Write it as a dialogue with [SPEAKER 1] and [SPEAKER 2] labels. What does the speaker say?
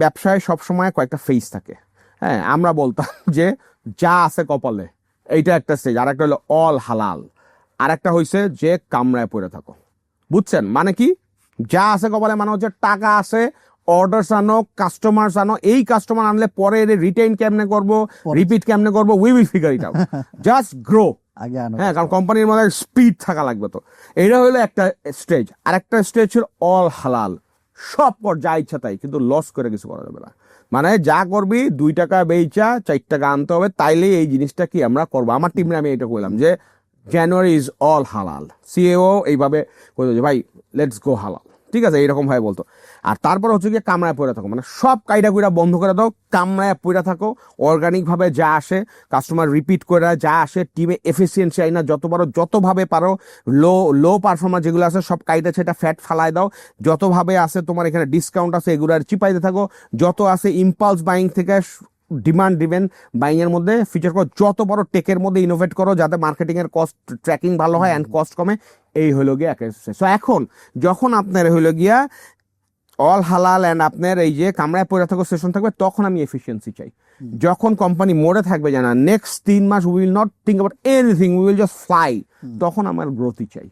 [SPEAKER 1] ব্যবসায় সবসময় কয়েকটা ফেজ থাকে। হ্যাঁ, আমরা বলতাম যে যা আছে কপালে, এইটা একটা স্টেজ। আর একটা হলো অল হালাল, আর একটা হয়েছে যে কামড়ায় পড়ে থাকো। বুঝছেন মানে কি? যা আছে কপালে মানে হচ্ছে টাকা আছে, অর্ডারস আনো, কাস্টমার আনো। এই কাস্টমার আনলে পরে রিটেইন কেমনে করবো, রিপিট কেমনে করবো, we will figure it out. Just grow.
[SPEAKER 2] আগে আনো
[SPEAKER 1] হ্যাঁ, কারণ কোম্পানির মধ্যে স্পিড থাকা লাগবে। তো এটা হলো একটা স্টেজ। আর একটা স্টেজ ছিল অল হালাল, সব কর যা ইচ্ছা তাই, কিন্তু লস করে কিছু করা যাবে না। মানে যা করবি 2 টাকা বেচা 4 টাকা আনতে হবে, তাইলে এই জিনিসটা কি আমরা করবো। আমার টিমে আমি এটা কইলাম যে জানুয়ারি ইজ অল হালাল। সিএও এইভাবে কইতো যে ভাই লেটস গো হালাল, ঠিক আছে, এইরকম ভাবে বলতো। আর তারপর হচ্ছে গিয়ে কামড়ায় পড়ে থাকো, মানে সব কাইডা কুইডা বন্ধ করে দাও, কামড়ায় পড়ে থাকো। অর্গানিক ভাবে যা আসে, কাস্টমার রিপিট করে যা আসে, টিমে এফিসিয়েন্সি আইনা যত পারো, যতভাবে পারো, লো পারফরমার যেগুলো আছে সব কাইডা সেটা ফ্যাট ফালাই দাও। যতভাবে আছে তোমার এখানে ডিসকাউন্ট আছে এগুলো আর চিপাইতে থাকো। যত আছে ইম্পালস বাইং থেকে ডিমান্ড ড্রিভেন বাইং এর মধ্যে ফিচার করো, যত বড় টেকের মধ্যে ইনোভেট করো যাতে মার্কেটিং এর কস্ট ট্র্যাকিং ভালো হয় অ্যান্ড কস্ট কমে। এই হলো গিয়া। সো এখন যখন আপনার হইলো গিয়া অল হালাল অ্যান্ড আপনার এই যে কামড়ায় পড়ে থাকো সেশন থাকবে, তখন আমি এফিসিয়েন্সি চাই। যখন কোম্পানি মোড়ে থাকবে জানা নেক্সট 3 মাস we will not think about anything, we will just fly, তখন আমার গ্রোথই চাই।